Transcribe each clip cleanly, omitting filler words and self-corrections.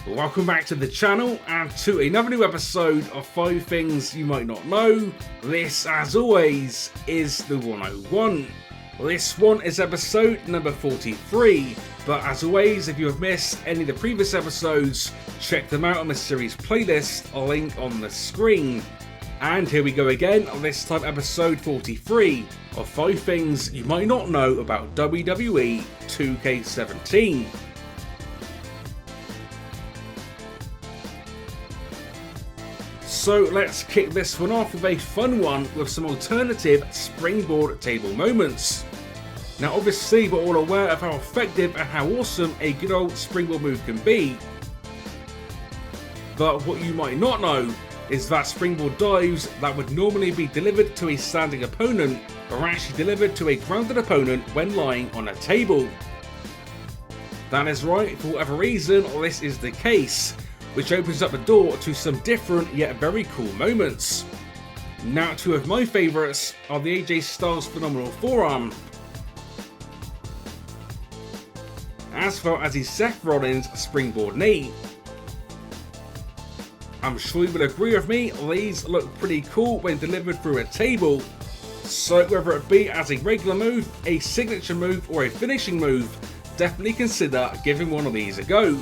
Welcome back to the channel and to another new episode of 5 Things You Might Not Know. This, as always, is the 101. This one is episode number 43, but as always, if you have missed any of the previous episodes, check them out on the series playlist, a link on the screen. And here we go again, this time episode 43 of 5 Things You Might Not Know about WWE 2K17. So let's kick this one off with a fun one with some alternative springboard table moments. Now obviously we're all aware of how effective and how awesome a good old springboard move can be. But what you might not know is that springboard dives that would normally be delivered to a standing opponent are actually delivered to a grounded opponent when lying on a table. That is right, for whatever reason this is the case, which opens up the door to some different yet very cool moments. Now, two of my favourites are the AJ Styles Phenomenal Forearm, as well as the Seth Rollins Springboard Knee. I'm sure you would agree with me, these look pretty cool when delivered through a table. So whether it be as a regular move, a signature move or a finishing move, definitely consider giving one of these a go.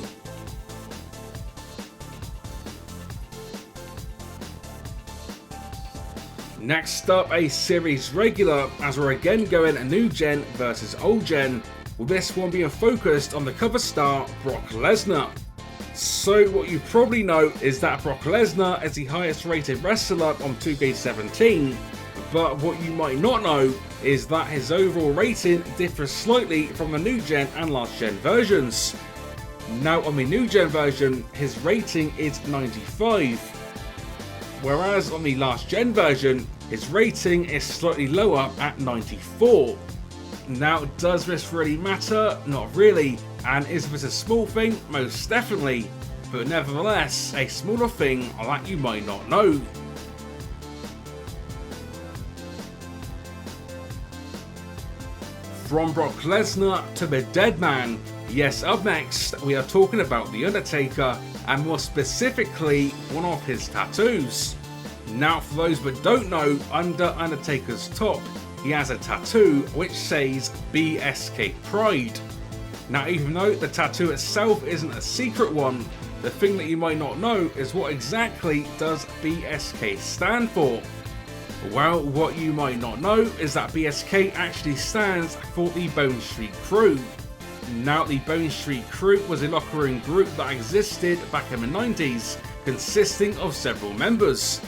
Next up, a series regular, as we're again going a new gen versus old gen, with this one being focused on the cover star Brock Lesnar. So what you probably know is that Brock Lesnar is the highest rated wrestler on 2K17, but what you might not know is that his overall rating differs slightly from the new gen and last gen versions. Now on the new gen version, his rating is 95. Whereas on the last gen version, his rating is slightly lower at 94. Now, does this really matter? Not really. And is this a small thing? Most definitely. But nevertheless, a smaller thing that you might not know. From Brock Lesnar to the Dead Man. Yes, up next, we are talking about The Undertaker, and more specifically, one of his tattoos. Now, for those that don't know, under Undertaker's top, he has a tattoo which says BSK Pride. Now, even though the tattoo itself isn't a secret one, the thing that you might not know is what exactly does BSK stand for. Well, what you might not know is that BSK actually stands for the Bone Street Crew. Now, the Bone Street Crew was a locker room group that existed back in the 90s, consisting of several members.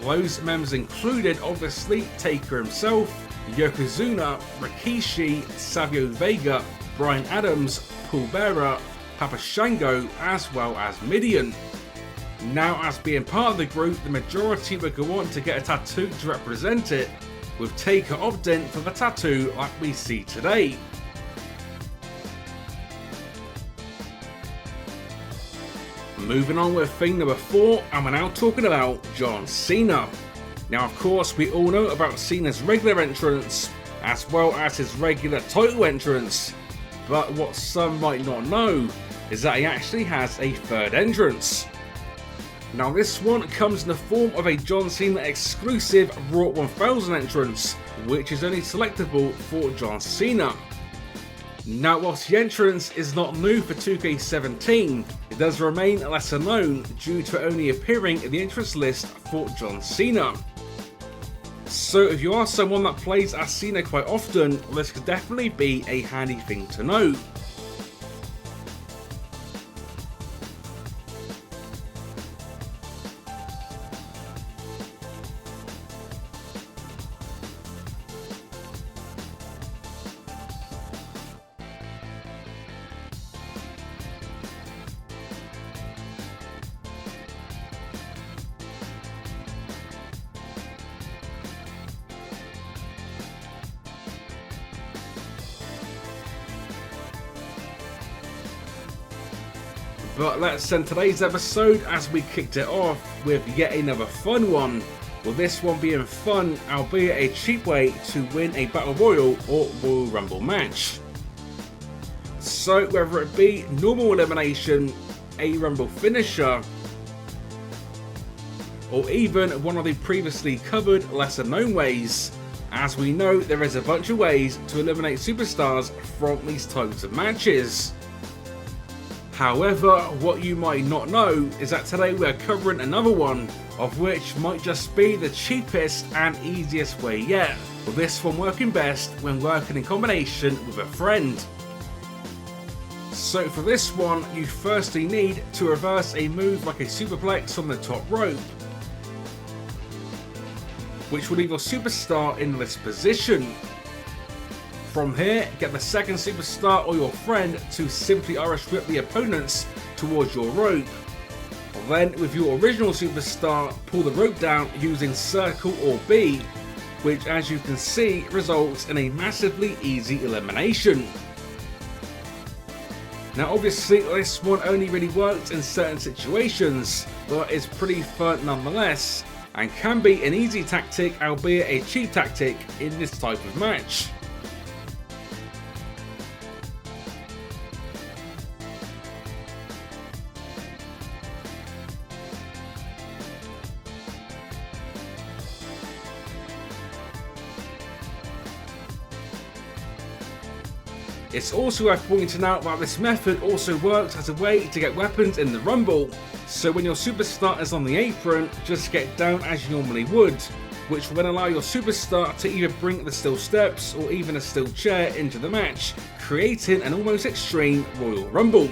Those members included, obviously, Taker himself, Yokozuna, Rikishi, Savio Vega, Bryan Adams, Paul Bearer, Papa Shango, as well as Mideon. Now, as being part of the group, the majority would go on to get a tattoo to represent it, with Taker opting for the tattoo like we see today. Moving on with thing number 4, and we're now talking about John Cena. Now, of course, we all know about Cena's regular entrance, as well as his regular title entrance, but what some might not know is that he actually has a third entrance. Now, this one comes in the form of a John Cena exclusive Raw 1000 entrance, which is only selectable for John Cena. Now, whilst the entrance is not new for 2K17, it does remain lesser known due to only appearing in the entrance list for John Cena. So if you are someone that plays as Cena quite often, this could definitely be a handy thing to know. But let's end today's episode as we kicked it off with yet another fun one, with this one being fun, albeit a cheap way to win a Battle Royal or Royal Rumble match. So whether it be normal elimination, a Rumble finisher, or even one of the previously covered lesser known ways. As we know, there is a bunch of ways to eliminate superstars from these types of matches. However, what you might not know is that today we are covering another one, of which might just be the cheapest and easiest way yet, with this one working best when working in combination with a friend. So for this one, you firstly need to reverse a move like a superplex on the top rope, which will leave your superstar in this position. From here, get the second superstar or your friend to simply Irish whip the opponents towards your rope. Then with your original superstar, pull the rope down using circle or B, which as you can see results in a massively easy elimination. Now obviously this one only really works in certain situations, but is pretty fun nonetheless, and can be an easy tactic, albeit a cheap tactic in this type of match. It's also worth pointing out that this method also works as a way to get weapons in the Rumble, so when your superstar is on the apron, just get down as you normally would, which will then allow your superstar to either bring the steel steps or even a steel chair into the match, creating an almost extreme Royal Rumble.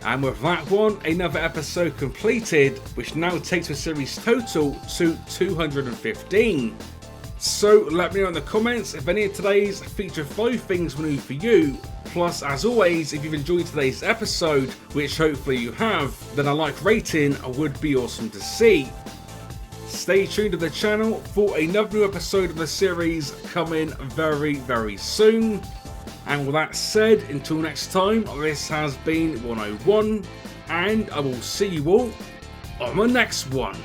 And with that one, another episode completed, which now takes the series total to 215. So let me know in the comments if any of today's featured 5 things were new for you. Plus, as always, if you've enjoyed today's episode, which hopefully you have, then a like rating would be awesome to see. Stay tuned to the channel for another new episode of the series coming very, very soon. And with that said, until next time, this has been 101, and I will see you all on the next one.